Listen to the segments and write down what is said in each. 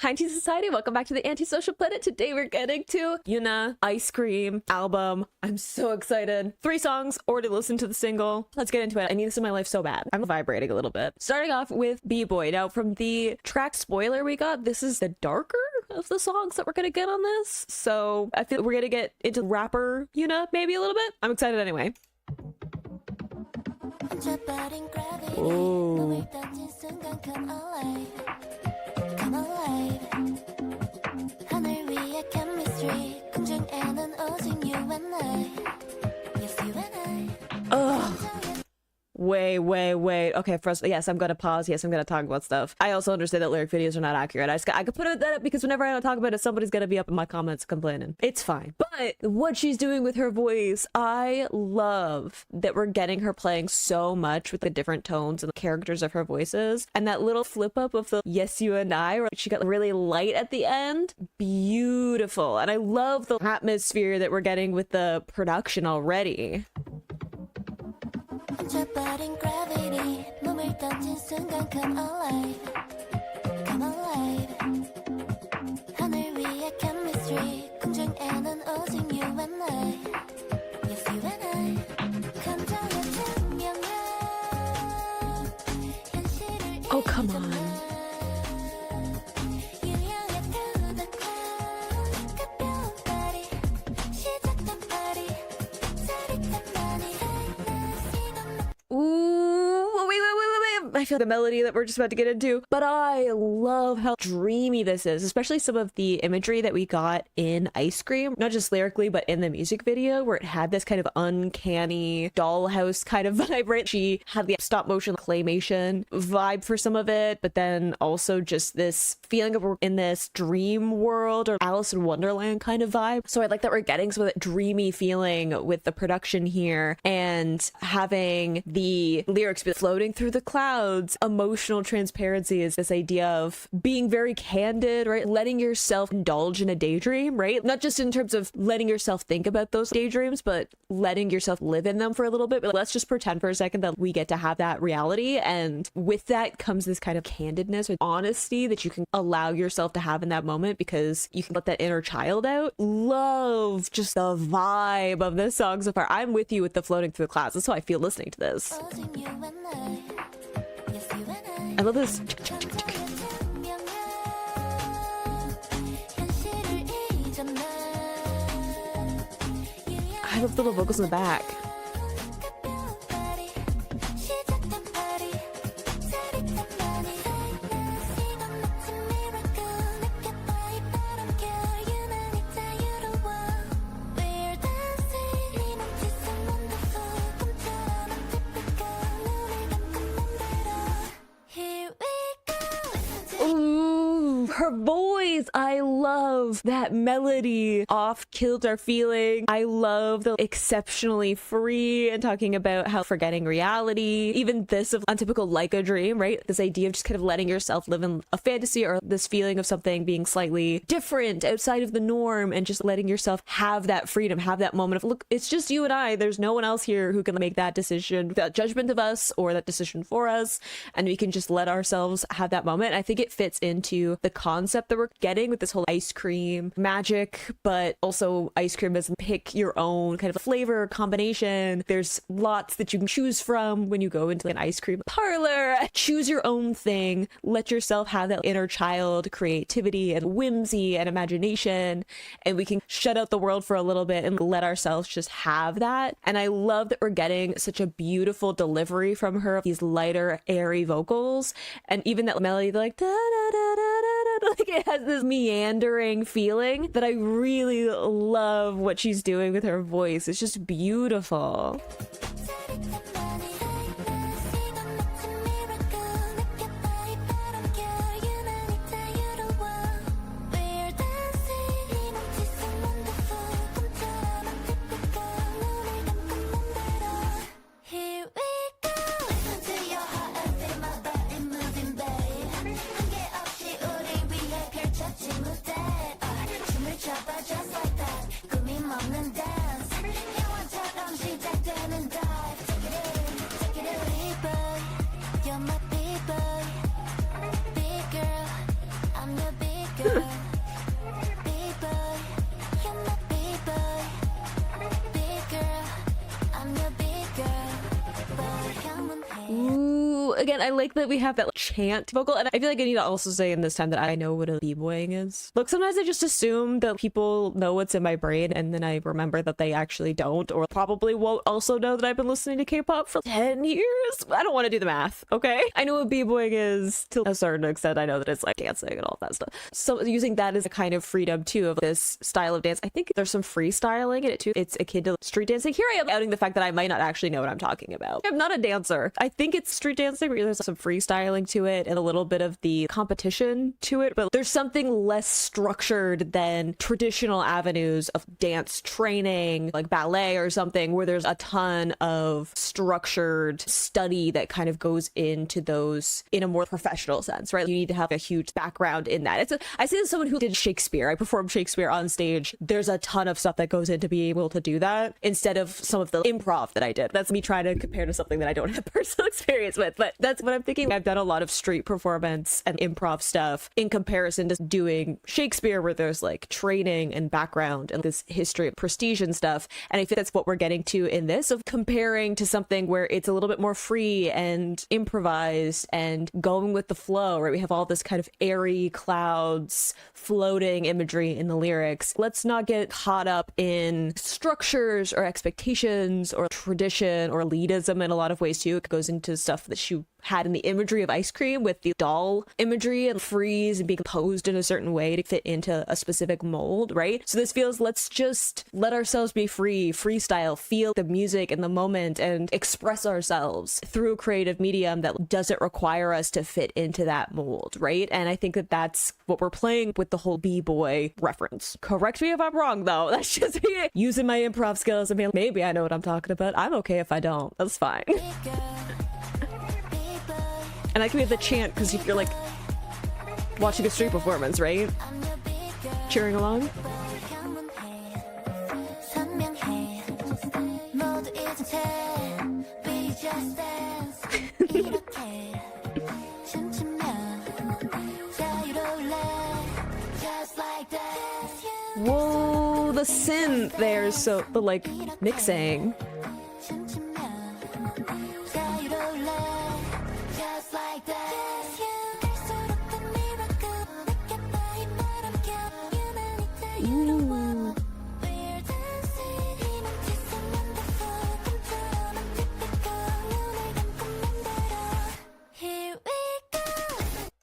Hi Society, welcome back to the Antisocial Planet. Today we're getting to Yuna Ice Cream album. I'm so excited. 3 songs, already listened to the single. Let's get into it. I need this in my life so bad. I'm vibrating a little bit. Starting off with B-Boy. Now from the track spoiler we got, this is the darker of the songs that we're gonna get on this. So I feel we're gonna get into rapper Yuna maybe a little bit. I'm excited anyway. Ooh. Ugh. Wait. Okay, first, yes, I'm gonna pause. Yes, I'm gonna talk about stuff. I also understand that lyric videos are not accurate. I could put that up because whenever I don't talk about it, somebody's gonna be up in my comments complaining. It's fine. But what she's doing with her voice, I love that we're getting her playing so much with the different tones and the characters of her voices. And that little flip up of the Yes You and I, where she got really light at the end. Beautiful. And I love the atmosphere that we're getting with the production already. Gravity, come alive. 하늘 위에 chemistry, 공중에는 오직 you and I. Yes, you and I. 감정의 증명해. Oh, come on. I feel the melody that we're just about to get into, but I love how dreamy this is, especially some of the imagery that we got in Ice Cream, not just lyrically, but in the music video, where it had this kind of uncanny dollhouse kind of vibe, right? She had the stop motion claymation vibe for some of it, but then also just this feeling of we're in this dream world or Alice in Wonderland kind of vibe. So I like that we're getting some of that dreamy feeling with the production here and having the lyrics be floating through the clouds. Emotional transparency is this idea of being very candid, right? Letting yourself indulge in a daydream, right? Not just in terms of letting yourself think about those daydreams, but letting yourself live in them for a little bit. But let's just pretend for a second that we get to have that reality. And with that comes this kind of candidness or honesty that you can allow yourself to have in that moment because you can let that inner child out. Love just the vibe of this song so far. I'm with you with the floating through the clouds. That's how I feel listening to this. I love this. I love the little vocals in the back. Her voice, I love that melody, off kilter feeling. I love the exceptionally free and talking about how forgetting reality, even this of untypical like a dream, right? This idea of just kind of letting yourself live in a fantasy or this feeling of something being slightly different outside of the norm and just letting yourself have that freedom, have that moment of, look, it's just you and I. There's no one else here who can make that decision without judgment of us or that decision for us. And we can just let ourselves have that moment. I think it fits into the concept that we're getting with this whole ice cream magic, but also ice cream as pick your own kind of flavor combination. There's lots that you can choose from when you go into an ice cream parlor. Choose your own thing. Let yourself have that inner child creativity and whimsy and imagination, and we can shut out the world for a little bit and let ourselves just have that. And I love that we're getting such a beautiful delivery from her, these lighter, airy vocals, and even that melody, like da da da da da. Like it has this meandering feeling that I really love what she's doing with her voice. It's just beautiful. Just like that, 꿈이 먹는 dance. 영화처럼 시작되는 dance. again, I like that we have that chant vocal, and I feel like I need to also say in this time that I know what a b-boying is. Look, sometimes I just assume that people know what's in my brain, and then I remember that they actually don't, or probably won't also know that I've been listening to K-pop for 10 years. I don't want to do the math, okay? I know what b-boying is to a certain extent. I know that it's like dancing and all that stuff. So using that as a kind of freedom too of this style of dance, I think there's some freestyling in it too. It's akin to street dancing. Here I am outing the fact that I might not actually know what I'm talking about. I'm not a dancer. I think it's street dancing, but there's some freestyling to it and a little bit of the competition to it, but there's something less structured than traditional avenues of dance training, like ballet or something, where there's a ton of structured study that kind of goes into those in a more professional sense, right? You need to have a huge background in that. I say as someone who did Shakespeare, I performed Shakespeare on stage. There's a ton of stuff that goes into being able to do that instead of some of the improv that I did. That's me trying to compare to something that I don't have personal experience with, but that's what I'm thinking. I've done a lot of street performance and improv stuff in comparison to doing Shakespeare, where there's like training and background and this history of prestige and stuff. And I think that's what we're getting to in this, of comparing to something where it's a little bit more free and improvised and going with the flow, right? We have all this kind of airy clouds, floating imagery in the lyrics. Let's not get caught up in structures or expectations or tradition or elitism in a lot of ways too. It goes into stuff that she had in the imagery of ice cream with the doll imagery and freeze and being posed in a certain way to fit into a specific mold, right? So this feels, let's just let ourselves be free, freestyle, feel the music and the moment and express ourselves through a creative medium that doesn't require us to fit into that mold, right? And I think that that's what we're playing with the whole b-boy reference. Correct me if I'm wrong though. That's just me using my improv skills and being, maybe I know what I'm talking about. I'm okay if I don't. That's fine. And I can be the chant because if you're like watching a street performance, right? Cheering along. Whoa, the synth there, so the like mixing.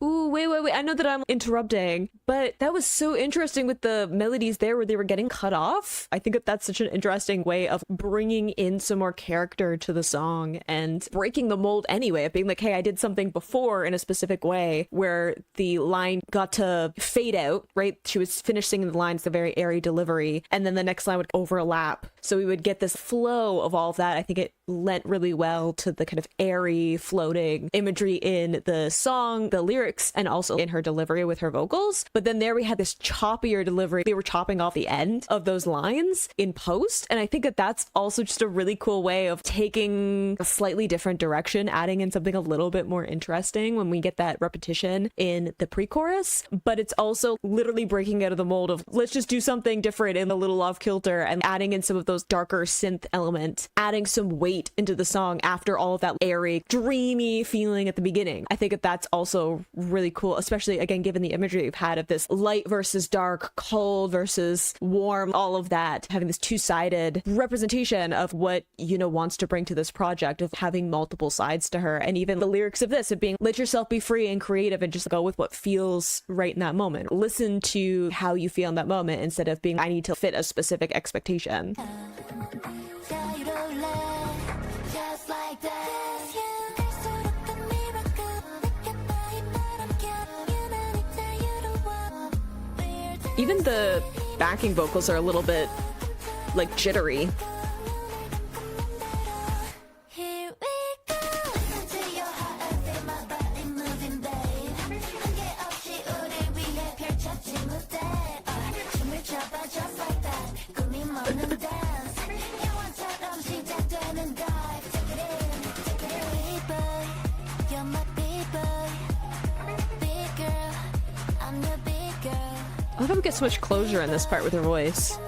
Ooh. Ooh, wait. I know that I'm interrupting, but that was so interesting with the melodies there where they were getting cut off. I think that that's such an interesting way of bringing in some more character to the song and breaking the mold anyway, of being like, hey, I did something before in a specific way where the line got to fade out, right? She was finished singing the lines, the very airy delivery, and then the next line would overlap. So we would get this flow of all of that. I think it lent really well to the kind of airy, floating imagery in the song, the lyrics, and also in her delivery with her vocals. But then there we had this choppier delivery. They were chopping off the end of those lines in post. And I think that that's also just a really cool way of taking a slightly different direction, adding in something a little bit more interesting when we get that repetition in the pre-chorus. But it's also literally breaking out of the mold of, let's just do something different in a little off kilter and adding in some of those darker synth elements, adding some weight into the song after all of that airy, dreamy feeling at the beginning. I think that that's also really cool, especially again, given the imagery we've had of this light versus dark, cold versus warm, all of that, having this two-sided representation of what Yuna wants to bring to this project, of having multiple sides to her. And even the lyrics of this, of being, let yourself be free and creative and just go with what feels right in that moment. Listen to how you feel in that moment instead of being, I need to fit a specific expectation. Even the backing vocals are a little bit like jittery. I love how we get so much closure in this part with her voice.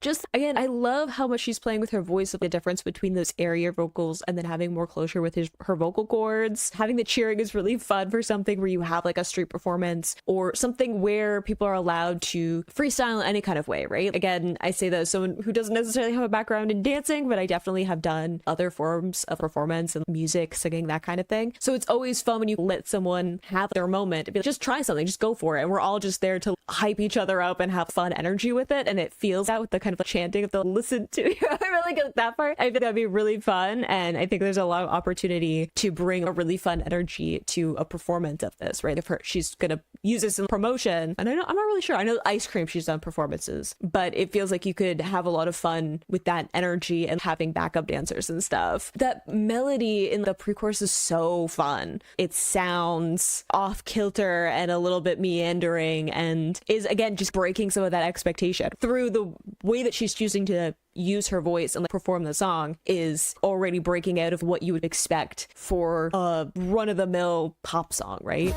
just, again, I love how much she's playing with her voice, the difference between those area vocals and then having more closure with her vocal cords. Having the cheering is really fun for something where you have like a street performance or something where people are allowed to freestyle in any kind of way, right? Again, I say that as someone who doesn't necessarily have a background in dancing, but I definitely have done other forms of performance and music, singing, that kind of thing. So it's always fun when you let someone have their moment to be like, just try something, just go for it. And we're all just there to hype each other up and have fun energy with it. And it feels out with the kind of chanting of the listen to. I really get that part. I think that'd be really fun. And I think there's a lot of opportunity to bring a really fun energy to a performance of this, right? If she's going to use this in promotion, and I'm not really sure. I know Ice Cream, she's done performances, but it feels like you could have a lot of fun with that energy and having backup dancers and stuff. That melody in the pre-chorus is so fun. It sounds off kilter and a little bit meandering and is, again, just breaking some of that expectation through the way that she's choosing to use her voice and perform the song is already breaking out of what you would expect for a run-of-the-mill pop song, right?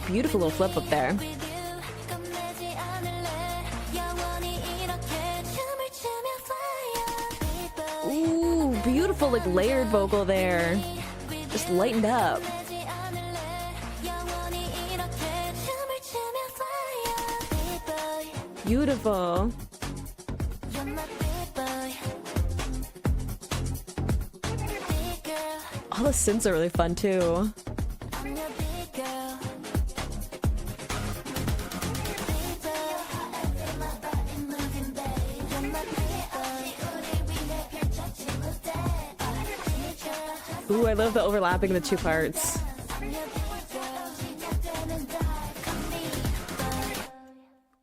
Beautiful little flip up there. Ooh, beautiful like layered vocal there. Just lightened up. Beautiful. All the synths are really fun too. Ooh, I love the overlapping of the two parts.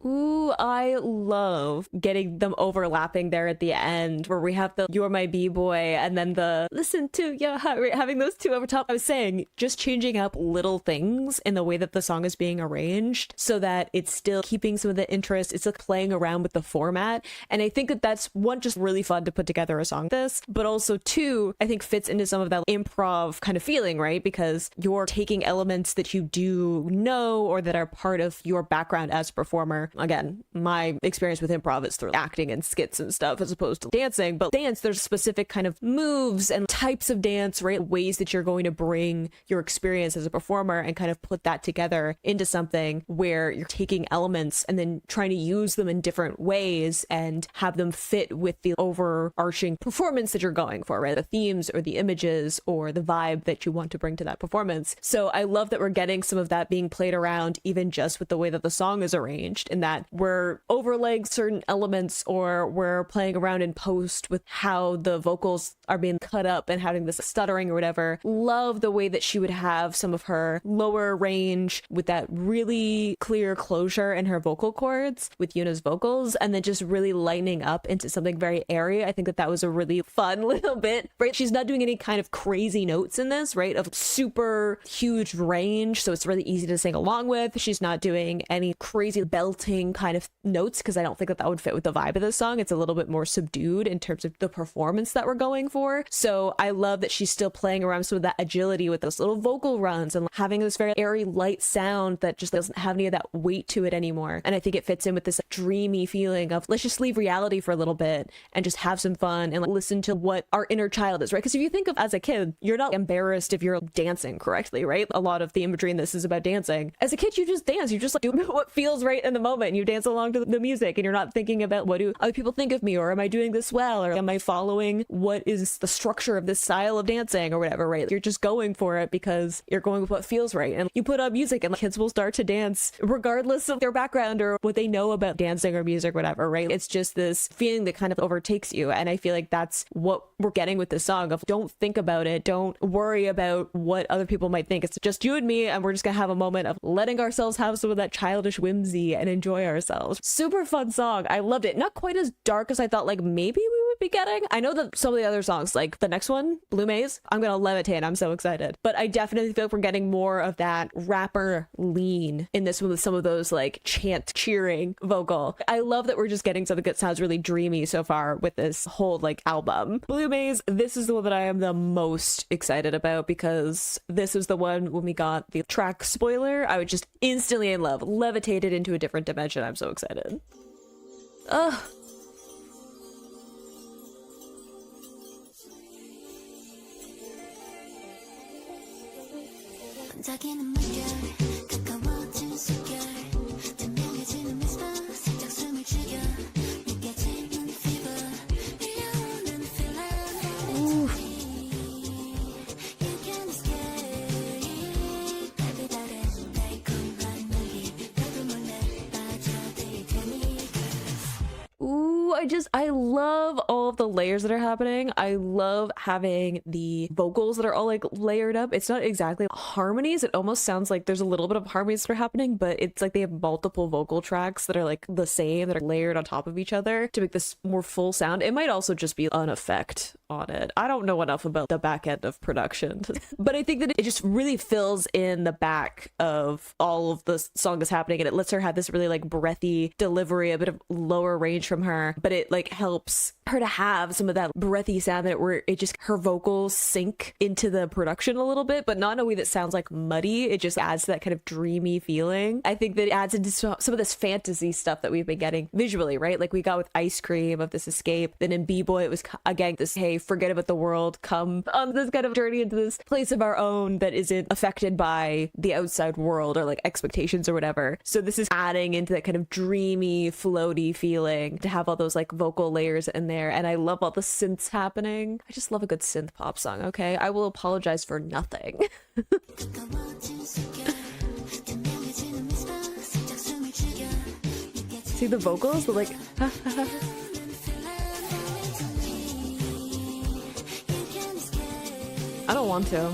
Ooh, I love getting them overlapping there at the end where we have the "You're my B-boy" and then the "Listen to ya," having those two over top. I was saying, just changing up little things in the way that the song is being arranged so that it's still keeping some of the interest. It's like playing around with the format. And I think that that's one, just really fun to put together a song like this, but also two, I think fits into some of that improv kind of feeling, right? Because you're taking elements that you do know or that are part of your background as a performer. Again, my experience with improv is through acting and skits and stuff as opposed to dancing, but dance, there's specific kind of moves and types of dance, right? Ways that you're going to bring your experience as a performer and kind of put that together into something where you're taking elements and then trying to use them in different ways and have them fit with the overarching performance that you're going for, right? The themes or the images or the vibe that you want to bring to that performance. So I love that we're getting some of that being played around even just with the way that the song is arranged, in that we're overlaying certain elements or we're playing around in post with how the vocals are being cut up and having this stuttering or whatever. Love the way that she would have some of her lower range with that really clear closure in her vocal cords with Yuna's vocals, and then just really lightening up into something very airy. I think that that was a really fun little bit, right? She's not doing any kind of crazy notes in this, right? Of super huge range, so it's really easy to sing along with. She's not doing any crazy belting kind of notes because I don't think that that would fit with the vibe of the song. It's a little bit more subdued in terms of the performance that we're going for. So I love that she's still playing around some of that agility with those little vocal runs and having this very airy light sound that just doesn't have any of that weight to it anymore. And I think it fits in with this dreamy feeling of let's just leave reality for a little bit and just have some fun and listen to what our inner child is, right? Because if you think of as a kid, you're not embarrassed if you're dancing correctly, right? A lot of the imagery in this is about dancing. As a kid, you just dance. You just do what feels right in the moment. And you dance along to the music and you're not thinking about what do other people think of me, or am I doing this well, or am I following what is the structure of this style of dancing or whatever, right? You're just going for it because you're going with what feels right. And you put on music and kids will start to dance regardless of their background or what they know about dancing or music, whatever, right? It's just this feeling that kind of overtakes you. And I feel like that's what we're getting with this song of don't think about it. Don't worry about what other people might think. It's just you and me, and we're just gonna have a moment of letting ourselves have some of that childish whimsy and enjoy ourselves. Wild. Super fun song. I loved it. Not quite as dark as I thought like maybe we would be getting. I know that some of the other songs, like the next one, Blue Maze, I'm gonna levitate. I'm so excited. But I definitely feel like we're getting more of that rapper lean in this one with some of those like chant cheering vocal. I love that we're just getting something that sounds really dreamy so far with this whole like album. Blue Maze, this is the one that I am the most excited about because this is the one when we got the track spoiler, I was just instantly in love, levitated into a different dimension. I'm so excited. Ugh. I love all of the layers that are happening. I love having the vocals that are all like layered up. It's not exactly harmonies. It almost sounds like there's a little bit of harmonies that are happening, but it's like they have multiple vocal tracks that are like the same, that are layered on top of each other to make this more full sound. It might also just be an effect on it. I don't know enough about the back end of production, but I think that it just really fills in the back of all of the song that's happening, and it lets her have this really like breathy delivery, a bit of lower range from her, but it like helps her to have some of that breathy sound that where it just her vocals sink into the production a little bit, but not in a way that sounds like muddy. It just adds to that kind of dreamy feeling. I think that it adds into some of this fantasy stuff that we've been getting visually, right? Like we got with Ice Cream of this escape, then in B-Boy it was again this, hey, forget about the world, come on this kind of journey into this place of our own that isn't affected by the outside world or like expectations or whatever. So this is adding into that kind of dreamy, floaty feeling to have all those like vocal layers in there. And I love all the synths happening. I just love a good synth pop song, okay? I will apologize for nothing. See the vocals? They're like, ha, ha, ha. I don't want to.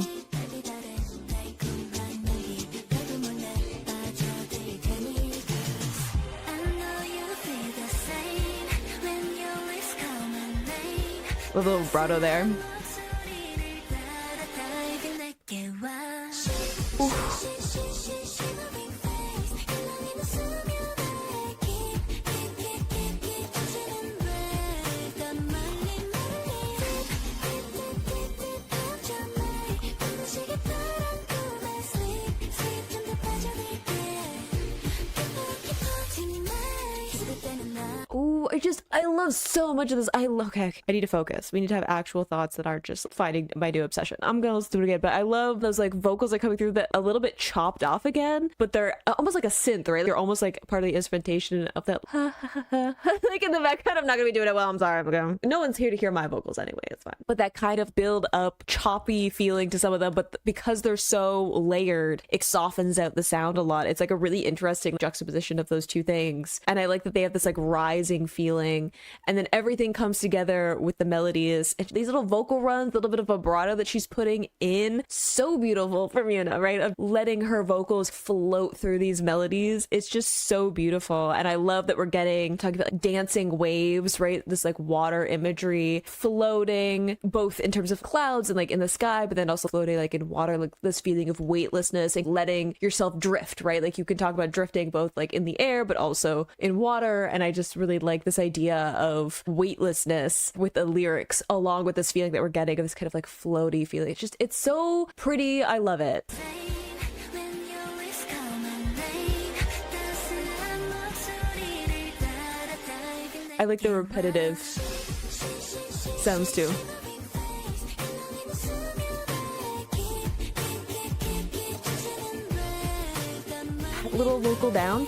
A little vibrato there. Ooh. I love so much of this. Okay, I need to focus. We need to have actual thoughts that aren't just finding my new obsession. I'm gonna listen to it again, but I love those like vocals that are coming through that a little bit chopped off again, but they're almost like a synth, right? They're almost like part of the instrumentation of that like in the background. I'm not gonna be doing it well. I'm sorry. I'm going. No one's here to hear my vocals anyway. It's fine. But that kind of build up choppy feeling to some of them, but because they're so layered, it softens out the sound a lot. It's like a really interesting juxtaposition of those two things. And I like that they have this like rising feeling, and then everything comes together with the melodies and these little vocal runs, a little bit of vibrato that she's putting in. So beautiful from Yuna, right? Of letting her vocals float through these melodies. It's just so beautiful. And I love that we're getting, talking about like dancing waves, right? This like water imagery floating both in terms of clouds and like in the sky, but then also floating like in water, like this feeling of weightlessness and letting yourself drift, right? Like you can talk about drifting both like in the air, but also in water. And I just really like this idea of weightlessness with the lyrics along with this feeling that we're getting of this kind of like floaty feeling. It's just, it's so pretty. I love it. I like the repetitive sounds too. Little vocal down.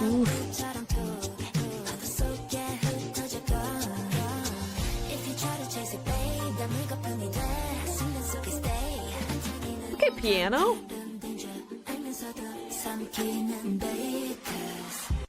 Ooh. Okay, piano.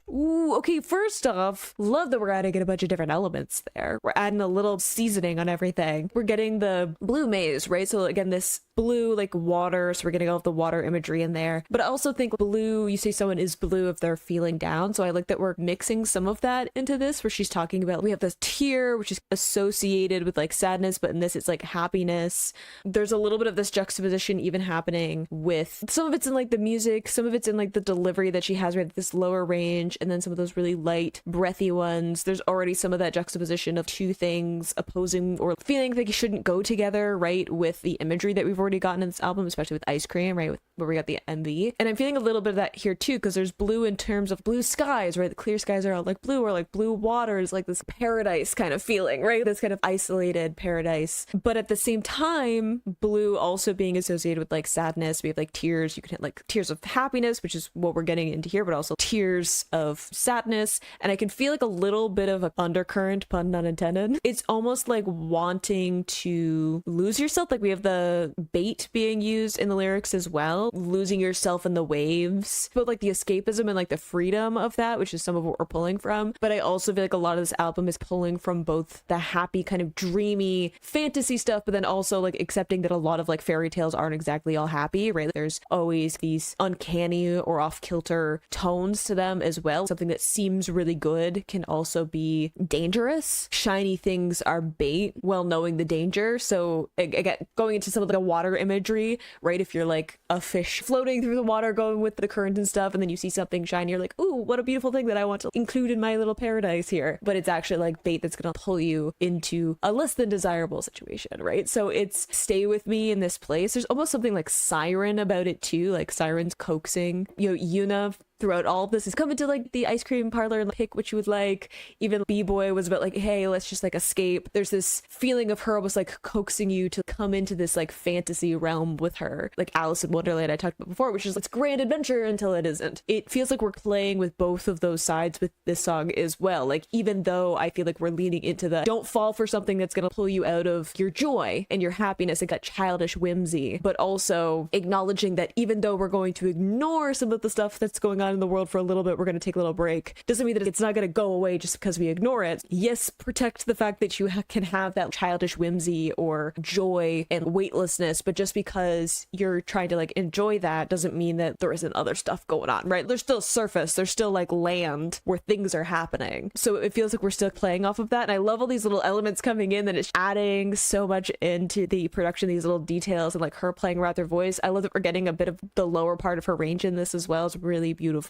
Ooh, Ooh, okay, first off, love that we're adding in a bunch of different elements there. We're adding a little seasoning on everything. We're getting the blue maze, right? So again, this blue like water, so we're getting all of the water imagery in there. But I also think blue, you say someone is blue if they're feeling down. So I like that we're mixing some of that into this, where she's talking about, we have this tear, which is associated with like sadness, but in this it's like happiness. There's a little bit of this juxtaposition even happening with some of it's in like the music, some of it's in like the delivery that she has, right? This lower range, and then some of those really light, breathy ones. There's already some of that juxtaposition of two things opposing or feeling like you shouldn't go together, right? With the imagery that we've already gotten in this album, especially with Ice Cream, right? Where we got the MV. And I'm feeling a little bit of that here too, because there's blue in terms of blue skies, right? The clear skies are all like blue, or like blue waters, like this paradise kind of feeling, right? This kind of isolated paradise. But at the same time, blue also being associated with like sadness. We have like tears. You can hit like tears of happiness, which is what we're getting into here, but also tears of sadness. And I can feel like a little bit of an undercurrent, pun not intended. It's almost like wanting to lose yourself. Like we have the bait being used in the lyrics as well, losing yourself in the waves, but like the escapism and like the freedom of that, which is some of what we're pulling from. But I also feel like a lot of this album is pulling from both the happy kind of dreamy fantasy stuff, but then also like accepting that a lot of like fairy tales aren't exactly all happy, right? There's always these uncanny or off-kilter tones to them as well. Something that seems really good can also be dangerous. Shiny things are bait, well knowing the danger. So again, going into some of the water imagery, right? If you're like a fish floating through the water going with the current and stuff, and then you see something shiny, you're like, ooh, what a beautiful thing that I want to include in my little paradise here. But it's actually like bait that's gonna pull you into a less than desirable situation, right? So it's stay with me in this place. There's almost something like siren about it too, like sirens coaxing, Yuna throughout all of this is coming to like the ice cream parlor and pick what you would like. Even B-Boy was about like, hey, let's just like escape. There's this feeling of her almost like coaxing you to come into this like fantasy realm with her, like Alice in Wonderland I talked about before, which is it's grand adventure until it isn't. It feels like we're playing with both of those sides with this song as well. Like even though I feel like we're leaning into the don't fall for something that's gonna pull you out of your joy and your happiness and that childish whimsy, but also acknowledging that even though we're going to ignore some of the stuff that's going on in the world for a little bit, we're going to take a little break, doesn't mean that it's not going to go away just because we ignore it. Yes, protect the fact that you can have that childish whimsy or joy and weightlessness, but just because you're trying to like enjoy that doesn't mean that there isn't other stuff going on, right? There's still surface, there's still like land where things are happening. So it feels like we're still playing off of that, and I love all these little elements coming in that it's adding so much into the production, these little details, and like her playing around her voice. I love that we're getting a bit of the lower part of her range in this as well. It's really beautiful.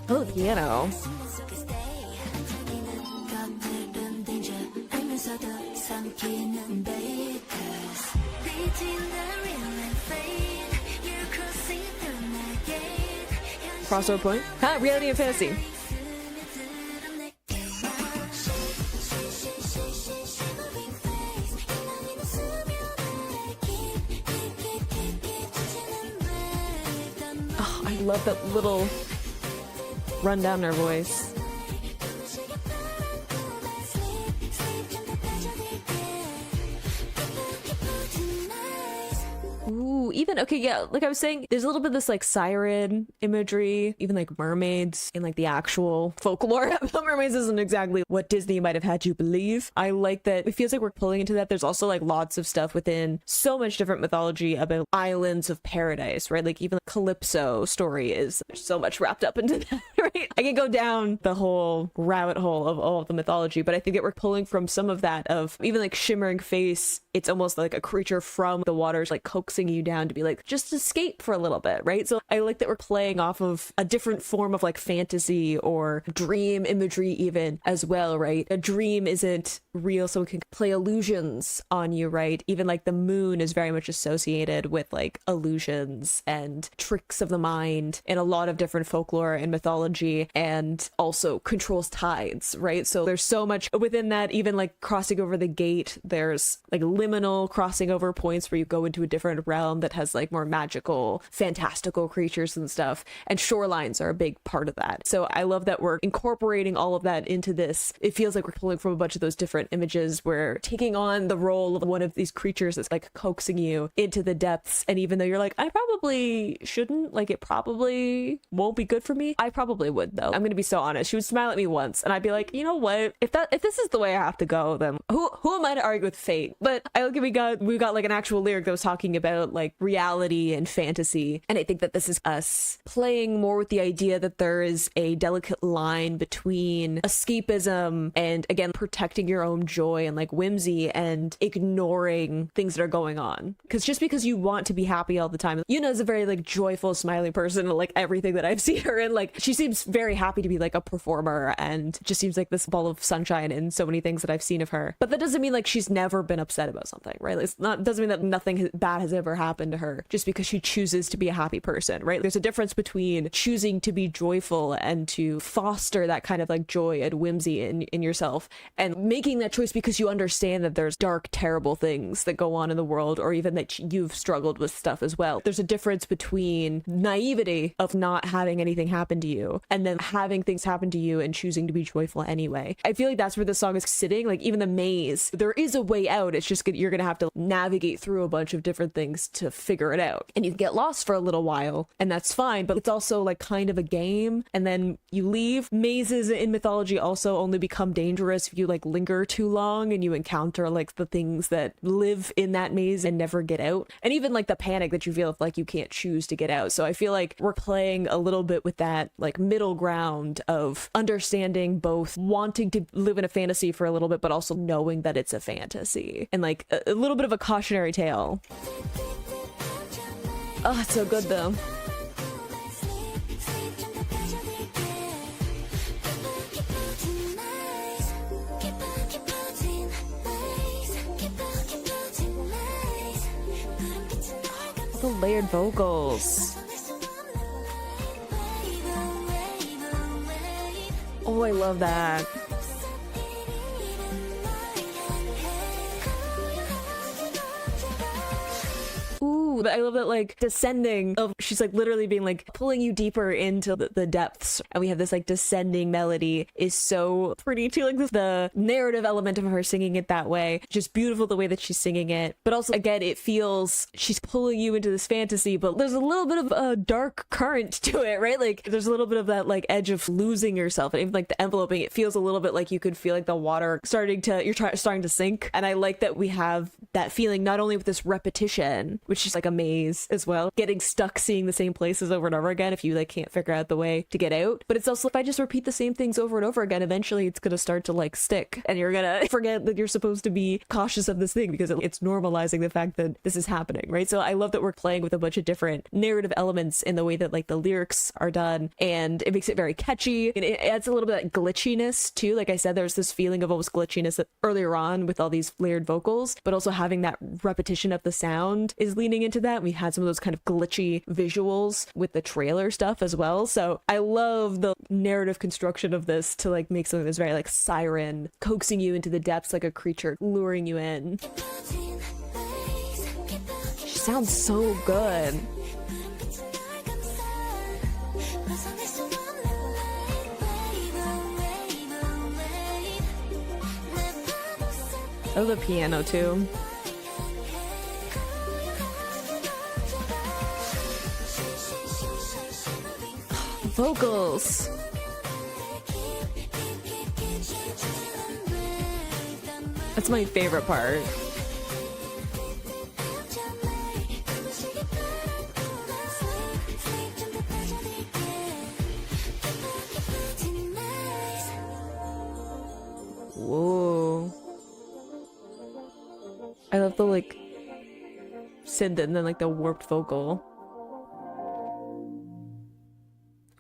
Oh, the piano. Crossover point. Huh? Reality and fantasy. I love that little run down her voice. Ooh, even, okay, yeah, like I was saying, there's a little bit of this like siren imagery, even like mermaids in like the actual folklore. Mermaids isn't exactly what Disney might have had you believe. I like that it feels like we're pulling into that. There's also like lots of stuff within so much different mythology about islands of paradise, right? Like even the Calypso story is, there's so much wrapped up into that, right? I can go down the whole rabbit hole of all of the mythology, but I think that we're pulling from some of that, of even like Shimmering Face. It's almost like a creature from the waters, like coaxing you down to be like, just escape for a little bit, right? So I like that we're playing off of a different form of like fantasy or dream imagery even as well, right? A dream isn't real, so it can play illusions on you, right? Even like the moon is very much associated with like illusions and tricks of the mind in a lot of different folklore and mythology, and also controls tides, right? So there's so much within that. Even like crossing over the gate, there's like liminal crossing over points where you go into a different realm that that has like more magical, fantastical creatures and stuff. And shorelines are a big part of that. So I love that we're incorporating all of that into this. It feels like we're pulling from a bunch of those different images. We're taking on the role of one of these creatures that's like coaxing you into the depths. And even though you're like, I probably shouldn't, like it probably won't be good for me, I probably would though. I'm gonna be so honest. She would smile at me once and I'd be like, you know what? If this is the way I have to go, then who am I to argue with fate? But I look at we got like an actual lyric that was talking about like reality and fantasy. And I think that this is us playing more with the idea that there is a delicate line between escapism and again protecting your own joy and like whimsy and ignoring things that are going on. Because just because you want to be happy all the time, Yuna is a very like joyful, smiling person, like everything that I've seen her in. Like she seems very happy to be like a performer and just seems like this ball of sunshine in so many things that I've seen of her. But that doesn't mean like she's never been upset about something, right? Like, doesn't mean that nothing bad has ever happened to her just because she chooses to be a happy person, right? There's a difference between choosing to be joyful and to foster that kind of like joy and whimsy in yourself and making that choice because you understand that there's dark, terrible things that go on in the world, or even that you've struggled with stuff as well. There's a difference between naivety of not having anything happen to you and then having things happen to you and choosing to be joyful anyway. I feel like that's where the song is sitting. Like even the maze, there is a way out. It's just you're gonna have to navigate through a bunch of different things to figure it out, and you can get lost for a little while, and that's fine. But it's also like kind of a game, and then you leave. Mazes in mythology also only become dangerous if you like linger too long and you encounter like the things that live in that maze and never get out, and even like the panic that you feel if like you can't choose to get out. So I feel like we're playing a little bit with that like middle ground of understanding both wanting to live in a fantasy for a little bit but also knowing that it's a fantasy, and like a little bit of a cautionary tale. Oh, it's so good though. The layered vocals. Oh, I love that. Ooh, I love that like descending of, she's like literally being like pulling you deeper into the depths, and we have this like descending melody is so pretty too. Like the narrative element of her singing it that way, just beautiful the way that she's singing it. But also again, it feels she's pulling you into this fantasy, but there's a little bit of a dark current to it, right? Like there's a little bit of that like edge of losing yourself, and even like the enveloping, it feels a little bit like you could feel like the water starting to sink. And I like that we have that feeling not only with this repetition, which is like a maze as well, getting stuck seeing the same places over and over again if you like can't figure out the way to get out, but it's also if I just repeat the same things over and over again, eventually it's gonna start to like stick and you're gonna forget that you're supposed to be cautious of this thing because it's normalizing the fact that this is happening, right? So I love that we're playing with a bunch of different narrative elements in the way that like the lyrics are done, and it makes it very catchy, and it adds a little bit of glitchiness too. Like I said, there's this feeling of almost glitchiness earlier on with all these layered vocals, but also having that repetition of the sound is leaning into that. We had some of those kind of glitchy visuals with the trailer stuff as well. So I love the narrative construction of this to like make something that's very like siren, coaxing you into the depths like a creature, luring you in. She sounds so good. I love the piano too. Vocals. That's my favorite part. Whoa. I love the like synth and then like the warped vocal.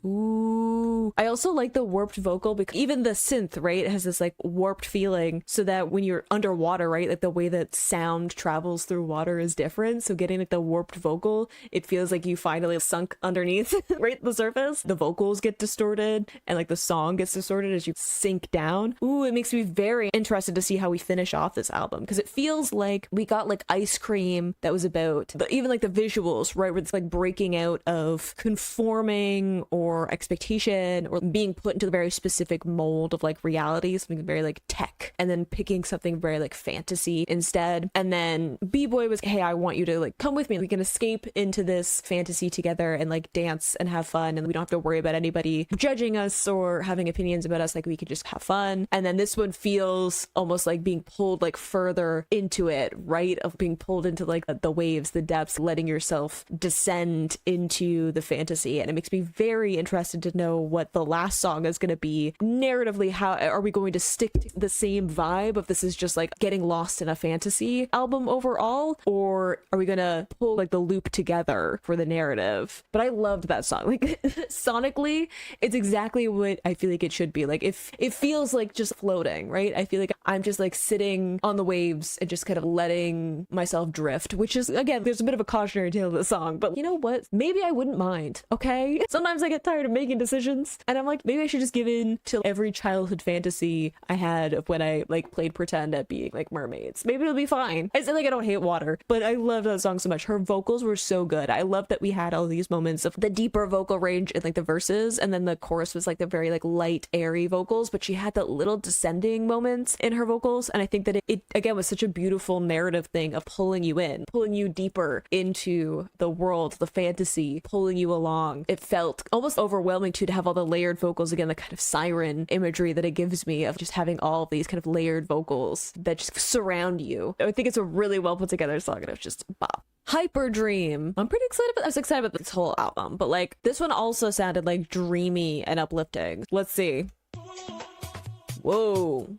Ooh. Ooh, I also like the warped vocal because even the synth, right, has this like warped feeling so that when you're underwater, right, like the way that sound travels through water is different. So getting like the warped vocal, it feels like you finally sunk underneath, right, the surface. The vocals get distorted and like the song gets distorted as you sink down. Ooh, it makes me very interested to see how we finish off this album because it feels like we got like Ice Cream that was about even like the visuals, right, where it's like breaking out of conforming or expectation or being put into the very specific mold of like reality, something very like tech, and then picking something very like fantasy instead. And then B-Boy was, hey, I want you to like come with me, we can escape into this fantasy together and like dance and have fun, and we don't have to worry about anybody judging us or having opinions about us, like we could just have fun. And then this one feels almost like being pulled like further into it, right, of being pulled into like the waves, the depths, letting yourself descend into the fantasy. And it makes me very interested to know what the last song is going to be narratively. How are we going to stick to the same vibe of this is just like getting lost in a fantasy album overall, or are we gonna pull like the loop together for the narrative? But I loved that song. Like sonically, it's exactly what I feel like it should be. Like if it feels like just floating, right? I feel like I'm just like sitting on the waves and just kind of letting myself drift, which is, again, there's a bit of a cautionary tale of the song, but you know what? Maybe I wouldn't mind, okay? Sometimes I get tired of making decisions and I'm like, maybe I should just give in to every childhood fantasy I had of when I like played pretend at being like mermaids. Maybe it'll be fine. I say like I don't hate water, but I love that song so much. Her vocals were so good. I love that we had all these moments of the deeper vocal range in like the verses, and then the chorus was like the very like light, airy vocals, but she had that little descending moments in her vocals. And I think that it again was such a beautiful narrative thing of pulling you in, pulling you deeper into the world, the fantasy, pulling you along. It felt almost overwhelming too to have all the layered vocals, again, the kind of siren imagery that it gives me of just having all of these kind of layered vocals that just surround you. I think it's a really well put together song, and it was just bop. Hyper Dream. I'm pretty excited about, I was excited about this whole album, but like this one also sounded like dreamy and uplifting. Let's see. Whoa.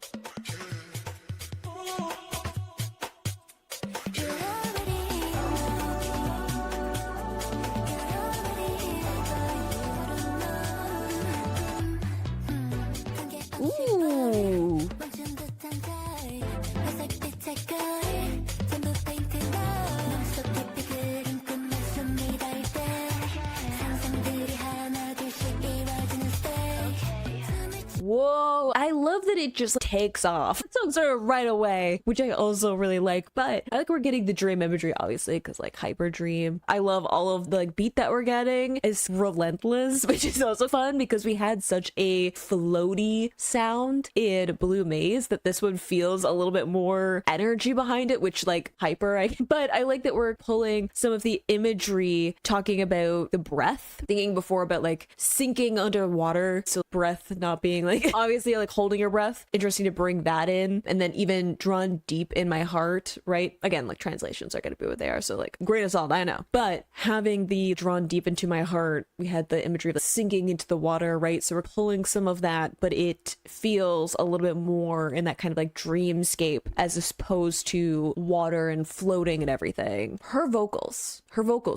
Ooh. Whoa, I love that it just takes off. It sounds sort of right away, which I also really like, but I like we're getting the dream imagery, obviously, because like Hyper Dream. I love all of the like beat that we're getting. It's relentless, which is also fun because we had such a floaty sound in Blue Maze that this one feels a little bit more energy behind it, which like Hyper, but I like that we're pulling some of the imagery, talking about the breath, thinking before about like sinking underwater, so breath not being like obviously like holding your breath. Interesting to bring that in. And then even drawn deep in my heart, right? Again, like translations are going to be what they are, so like grain of salt, I know, but having the drawn deep into my heart, we had the imagery of the sinking into the water, right? So we're pulling some of that, but it feels a little bit more in that kind of like dreamscape as opposed to water and floating and everything. Her vocals,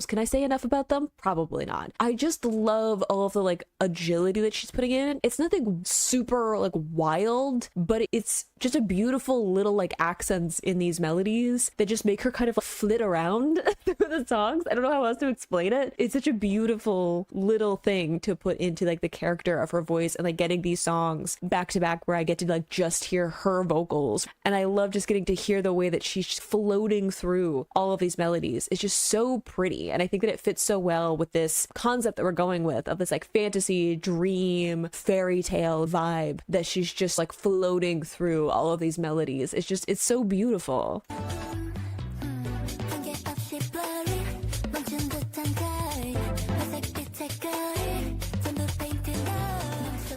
can I say enough about them? Probably not. I just love all of the like agility that she's putting in. It's nothing super like wild, but it's just a beautiful little like accents in these melodies that just make her kind of flit around through the songs. I don't know how else to explain it. It's such a beautiful little thing to put into like the character of her voice, and like getting these songs back to back where I get to like just hear her vocals, and I love just getting to hear the way that she's floating through all of these melodies. It's just so pretty, and I think that it fits so well with this concept that we're going with of this like fantasy, dream, fairy tale vibe that she's just like floating through all of these melodies. It's so beautiful.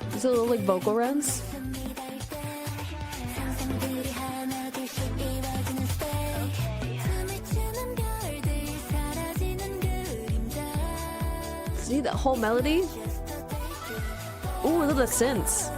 There's a little like vocal runs. See that whole melody? Ooh, look at the synths.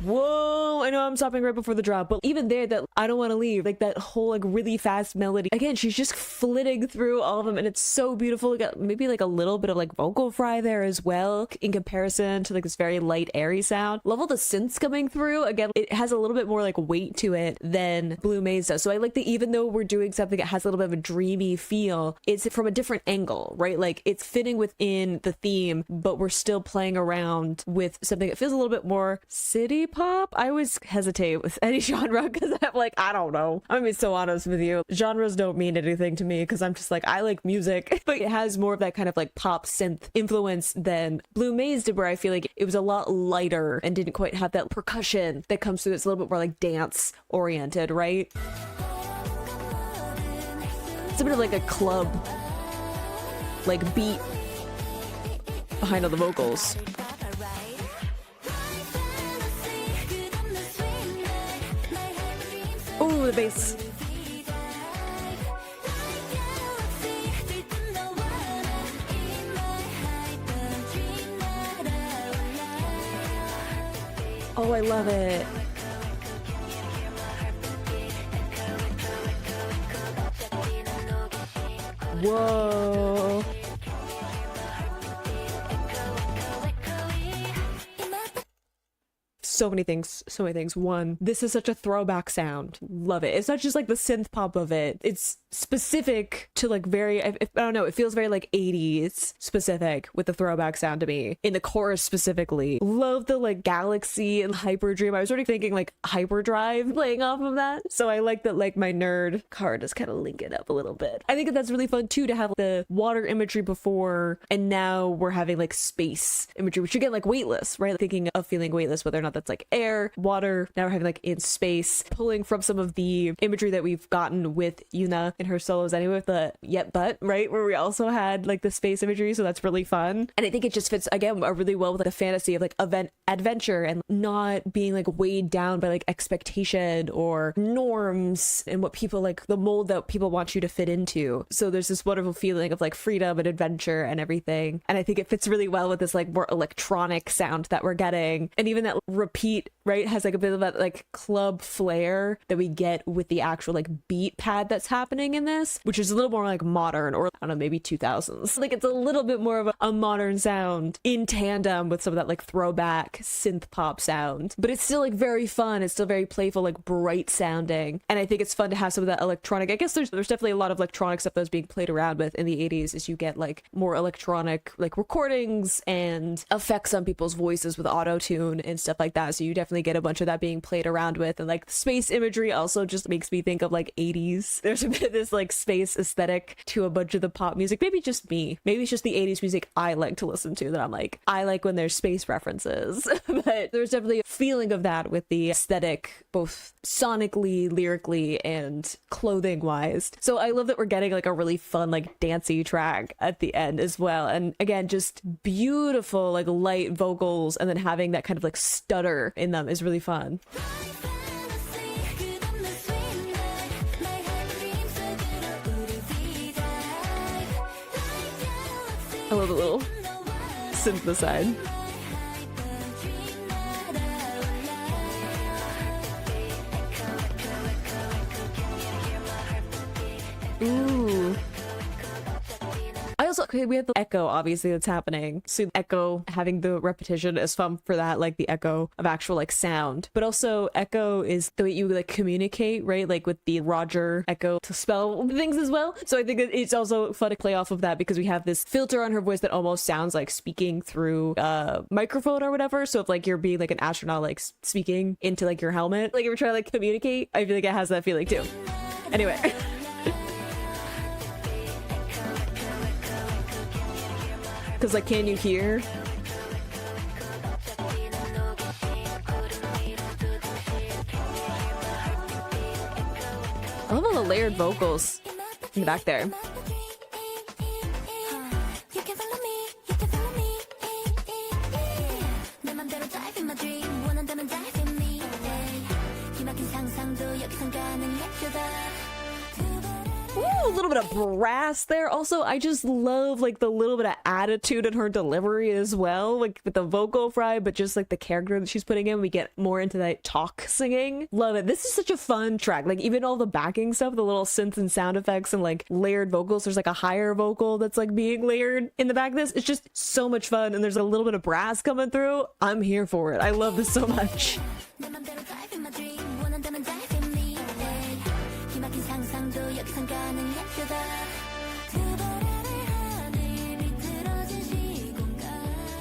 Whoa, know I'm stopping right before the drop, but even there, that I don't want to leave, like that whole like really fast melody. Again, she's just flitting through all of them, and it's so beautiful. Got maybe like a little bit of like vocal fry there as well in comparison to like this very light, airy sound. Love all the synths coming through. Again, it has a little bit more like weight to it than Blue Maze does. So I like that even though we're doing something that has a little bit of a dreamy feel, it's from a different angle, right? Like it's fitting within the theme, but we're still playing around with something that feels a little bit more city pop. I always hesitate with any genre because I'm like, I don't know. I'm gonna be so honest with you. Genres don't mean anything to me because I'm just like, I like music, but it has more of that kind of like pop synth influence than Blue Maze did, where I feel like it was a lot lighter and didn't quite have that percussion that comes through. It's a little bit more like dance oriented, right? It's a bit of like a club like beat behind all the vocals. Oh, the bass. Oh, I love it. Whoa. So many things, so many things. One, this is such a throwback sound. Love it. It's not just like the synth pop of it. It's specific to like very, I don't know, it feels very like 80s specific with the throwback sound to me. In the chorus specifically. Love the like Galaxy and Hyperdream. I was already thinking like Hyperdrive playing off of that. So I like that like my nerd card is kind of linking up a little bit. I think that that's really fun too, to have the water imagery before and now we're having like space imagery, which you get like weightless, right? Like, thinking of feeling weightless, whether or not that's like air, water. Now we're having like in space, pulling from some of the imagery that we've gotten with Yuna in her solos anyway, with the yet but, right, where we also had like the space imagery. So that's really fun, and I think it just fits again really well with like a fantasy of like adventure and not being like weighed down by like expectation or norms and what people like, the mold that people want you to fit into. So there's this wonderful feeling of like freedom and adventure and everything, and I think it fits really well with this like more electronic sound that we're getting. And even that repeat, right, has like a bit of that like club flair that we get with the actual like beat pad that's happening in this, which is a little more like modern, or I don't know, maybe 2000s. Like it's a little bit more of a modern sound in tandem with some of that like throwback synth pop sound, but it's still like very fun. It's still very playful, like bright sounding, and I think it's fun to have some of that electronic. I guess there's definitely a lot of electronic stuff that was being played around with in the 80s, as you get like more electronic like recordings and effects on people's voices with auto tune and stuff like that. So you definitely get a bunch of that being played around with, and like space imagery also just makes me think of like 80s. There's a bit of this like space aesthetic to a bunch of the pop music. Maybe just me, maybe it's just the 80s music I like to listen to, that I'm like, I like when there's space references. But there's definitely a feeling of that with the aesthetic, both sonically, lyrically, and clothing wise. So I love that we're getting like a really fun like dancey track at the end as well, and again just beautiful like light vocals, and then having that kind of like stutter in them is really fun. I love a little synth aside. Ooh. I also, okay, we have the echo obviously that's happening. So echo, having the repetition is fun for that, like the echo of actual like sound. But also echo is the way you like communicate, right? Like with the Roger echo to spell things as well. So I think it's also fun to play off of that, because we have this filter on her voice that almost sounds like speaking through a microphone or whatever. So if like you're being like an astronaut, like speaking into like your helmet, like if you're trying to like communicate, I feel like it has that feeling too. Anyway. Because like, can you hear? I love all the layered vocals in the back there. Ooh, a little bit of brass there. Also, I just love like the little bit of attitude in her delivery as well, like with the vocal fry, but just like the character that she's putting in, we get more into that talk singing. Love it. This is such a fun track. Like even all the backing stuff, the little synths and sound effects and like layered vocals. There's like a higher vocal that's like being layered in the back of this. It's just so much fun. And there's a little bit of brass coming through. I'm here for it. I love this so much.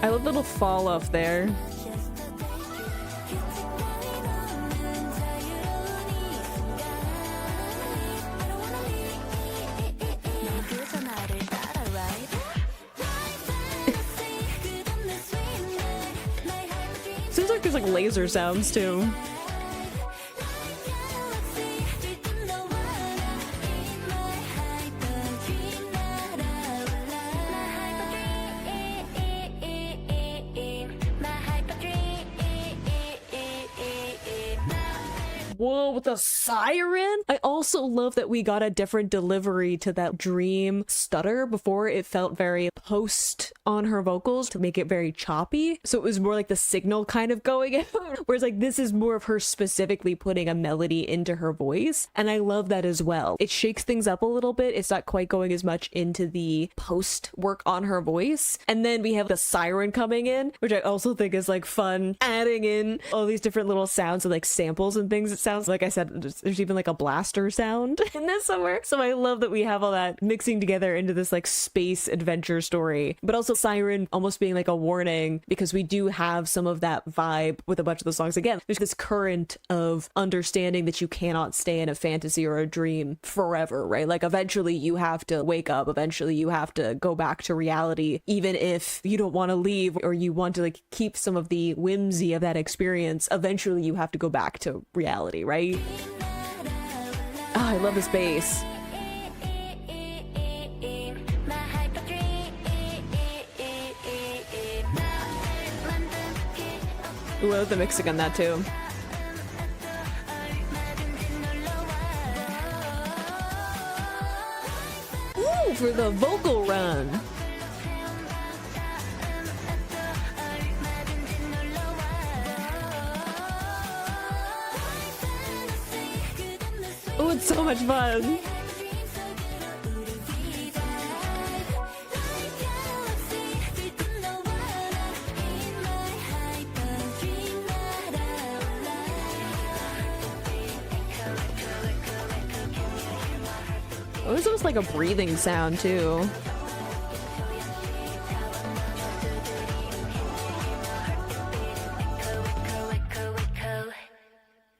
I love the little fall off there. Seems like there's like laser sounds too. Whoa, with the siren? I also love that we got a different delivery to that dream stutter. Before it felt very post on her vocals to make it very choppy. So it was more like the signal kind of going out. Whereas like this is more of her specifically putting a melody into her voice. And I love that as well. It shakes things up a little bit. It's not quite going as much into the post work on her voice. And then we have the siren coming in, which I also think is like fun, adding in all these different little sounds and like samples and things. It sounds like I said, there's even like a blaster sound in this somewhere. So I love that we have all that mixing together into this like space adventure story, but also siren almost being like a warning because we do have some of that vibe with a bunch of the songs. Again, there's this current of understanding that you cannot stay in a fantasy or a dream forever, right? Like eventually you have to wake up, eventually you have to go back to reality, even if you don't want to leave or you want to like keep some of the whimsy of that experience. Eventually you have to go back to reality, right? Oh, I love this bass. Ooh, I love the mixing on that too. Ooh, for the vocal run. Oh, it's so much fun. Oh, it's almost like a breathing sound too.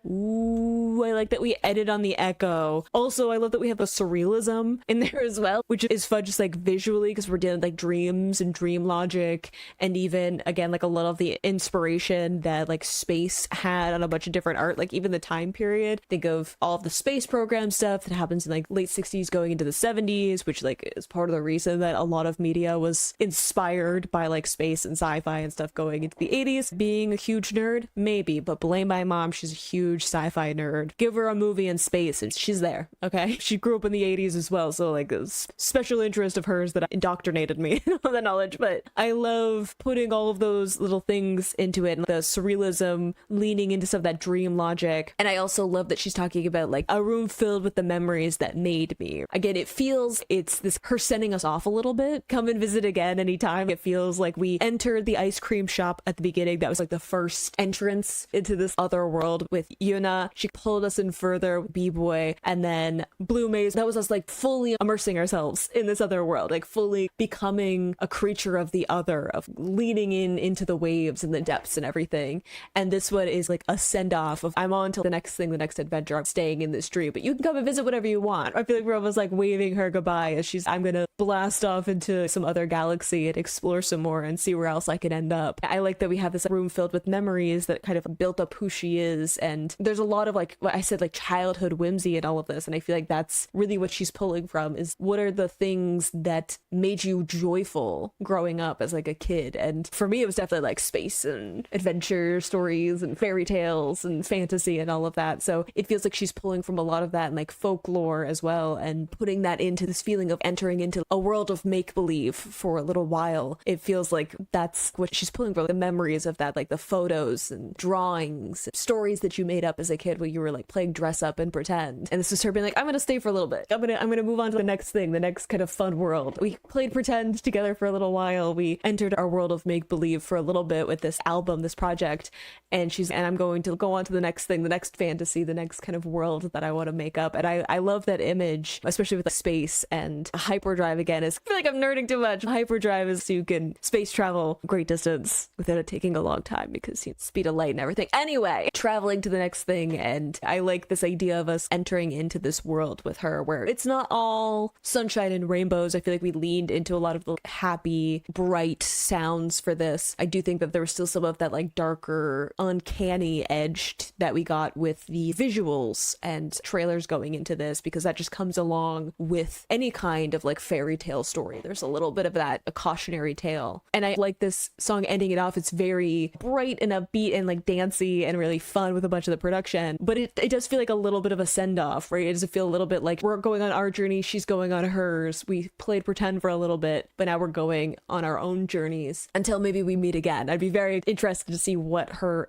Ooh, I like that we edit on the echo. Also, I love that we have a surrealism in there as well, which is fun just like visually because we're dealing with like dreams and dream logic, and even again like a lot of the inspiration that like space had on a bunch of different art, like even the time period. Think of all of the space program stuff that happens in like late 60s going into the 70s, which like is part of the reason that a lot of media was inspired by like space and sci-fi and stuff going into the 80s. Being a huge nerd, maybe, but blame my mom. She's a huge sci-fi nerd. Give her a movie in space and she's there, okay? She grew up in the 80s as well, so like this special interest of hers that indoctrinated me in all the knowledge. But I love putting all of those little things into it, and the surrealism leaning into some of that dream logic. And I also love that she's talking about like a room filled with the memories that made me. Again, it feels it's this her sending us off a little bit. Come and visit again anytime. It feels like we entered the ice cream shop at the beginning. That was like the first entrance into this other world with Yuna. She pulled us in further with B-Boy, and then Blue Maze. That was us like fully immersing ourselves in this other world, like fully becoming a creature of the other, of leaning in into the waves and the depths and everything. And this one is like a send-off of I'm on to the next thing, the next adventure. I'm staying in this dream, but you can come and visit whatever you want. I feel like we're almost like waving her goodbye as I'm gonna blast off into some other galaxy and explore some more and see where else I could end up. I like that we have this room filled with memories that kind of built up who she is, and there's a lot of like what I said, like childhood whimsy and all of this. And I feel like that's really what she's pulling from, is what are the things that made you joyful growing up as like a kid. And for me, it was definitely like space and adventure stories and fairy tales and fantasy and all of that. So it feels like she's pulling from a lot of that and like folklore as well, and putting that into this feeling of entering into a world of make-believe for a little while. It feels like that's what she's pulling from, the memories of that, like the photos and drawings, stories that you made up as a kid when you were like playing dress up and pretend. And this is her being like, I'm gonna stay for a little bit. I'm gonna move on to the next thing, the next kind of fun world. We played pretend together for a little while. We entered our world of make-believe for a little bit with this album, this project. And I'm going to go on to the next thing, the next fantasy, the next kind of world that I want to make up. And I love that image, especially with the space and hyperdrive again. I feel like I'm nerding too much. Hyperdrive is so you can space travel great distance without it taking a long time, because you know, speed of light and everything. Anyway, traveling to the next thing. And I like this idea of us entering into this world with her where it's not all sunshine and rainbows. I feel like we leaned into a lot of the happy, bright sounds for this. I do think that there was still some of that like darker, uncanny edge that we got with the visuals and trailers going into this, because that just comes along with any kind of like fairy tale story. There's a little bit of that, a cautionary tale. And I like this song ending it off. It's very bright and upbeat and like dancey and really fun with a bunch of the production, but it does feel like a little bit of a send-off, right? It does feel a little bit like we're going on our journey, she's going on hers. We played pretend for a little bit, but now we're going on our own journeys until maybe we meet again. I'd be very interested to see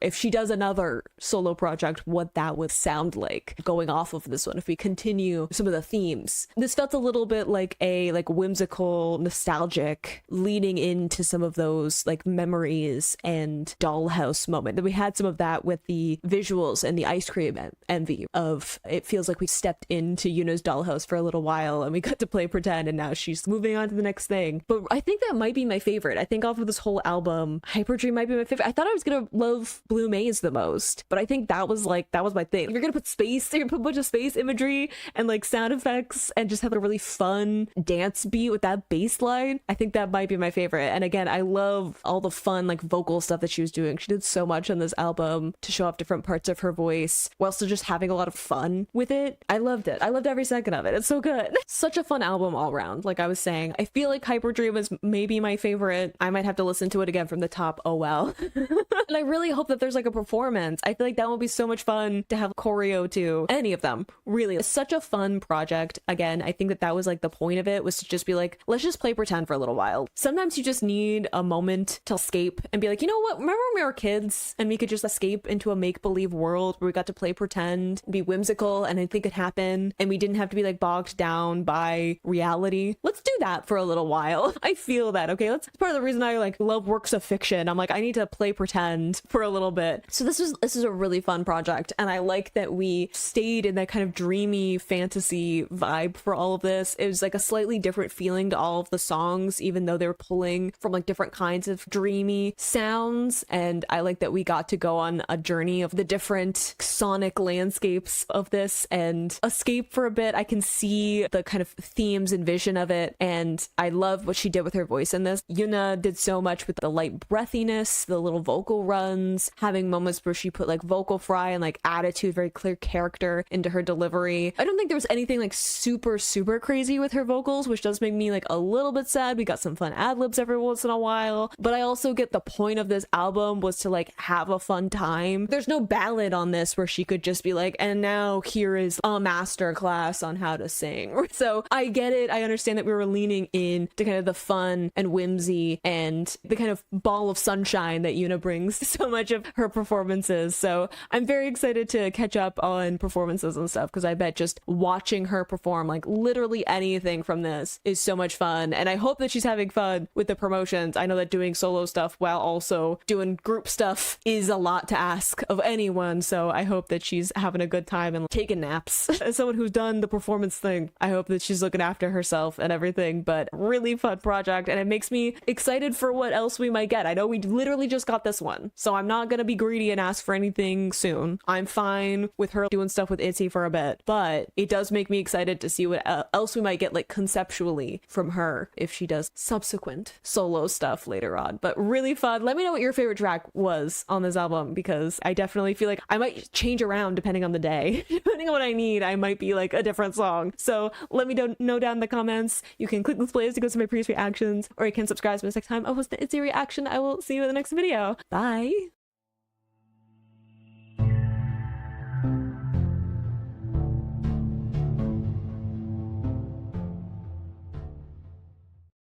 if she does another solo project, what that would sound like going off of this one, if we continue some of the themes. This felt a little bit like a whimsical, nostalgic, leaning into some of those like memories and dollhouse moment. That we had some of that with the visuals and the ice cream envy of, it feels like we stepped into Yuna's dollhouse for a little while and we got to play pretend, and now she's moving on to the next thing. But I think that might be my favorite. I think off of this whole album, Hyperdream might be my favorite. I thought I was gonna love Blue Maze the most, but I think that was my thing. If you're gonna put space, you're gonna put a bunch of space imagery and like sound effects and just have a really fun dance beat with that bass line, I think that might be my favorite. And again, I love all the fun like vocal stuff that she was doing. She did so much on this album to show off different parts of her voice while still just having a lot of fun with it. I loved it. I loved every second of it. It's so good. Such a fun album all around. Like I was saying, I feel like Hyperdream is maybe my favorite. I might have to listen to it again from the top. Oh well. And I really hope that there's like a performance. I feel like that would be so much fun to have choreo to any of them. Really, it's such a fun project. Again, I think that was like the point of it, was to just be like, let's just play pretend for a little while. Sometimes you just need a moment to escape and be like, you know what? Remember when we were kids and we could just escape into a make-believe world where we got to play pretend, be whimsical, and anything could happen, and we didn't have to be like bogged down by reality. Let's do that for a little while. I feel that. Okay, that's part of the reason I like love works of fiction. I'm like, I need to play pretend for a little bit. So this is a really fun project, and I like that we stayed in that kind of dreamy fantasy vibe for all of this. It was like a slightly different feeling to all of the songs, even though they were pulling from like different kinds of dreamy sounds. And I like that we got to go on a journey of the different sonic landscapes of this and escape for a bit. I can see the kind of themes and vision of it, and I love what she did with her voice in this. Yuna did so much with the light breathiness, the little vocal runs, having moments where she put like vocal fry and like attitude, very clear character into her delivery. I don't think there was anything like super crazy with her vocals, which does make me like a little bit sad. We got some fun ad-libs every once in a while, but I also get the point of this album was to like have a fun time. There's no ballad on this where she could just be like, and now here is a master class on how to sing. So I get it. I understand that we were leaning in to kind of the fun and whimsy and the kind of ball of sunshine that Yuna brings to so much of her performances. So I'm very excited to catch up on performances and stuff, because I bet just watching her perform like literally anything from this is so much fun. And I hope that she's having fun with the promotions. I know that doing solo stuff while also doing group stuff is a lot to ask of anyone, so I hope that she's having a good time and taking naps. As someone who's done the performance thing, I hope that she's looking after herself and everything. But really fun project, and it makes me excited for what else we might get. I know we literally just got this one, so I'm not gonna be greedy and ask for anything soon. I'm fine with her doing stuff with ITZY for a bit, but it does make me excited to see what else we might get like conceptually from her if she does subsequent solo stuff later on. But really fun. Let me know what your favorite track was on this album, because I definitely feel like I might change around depending on the day. Depending on what I need, I might be like a different song. So let me know down in the comments. You can click this playlist to go to my previous reactions, or you can subscribe to me next time I post the ITZY reaction. I will see you in the next video. Bye.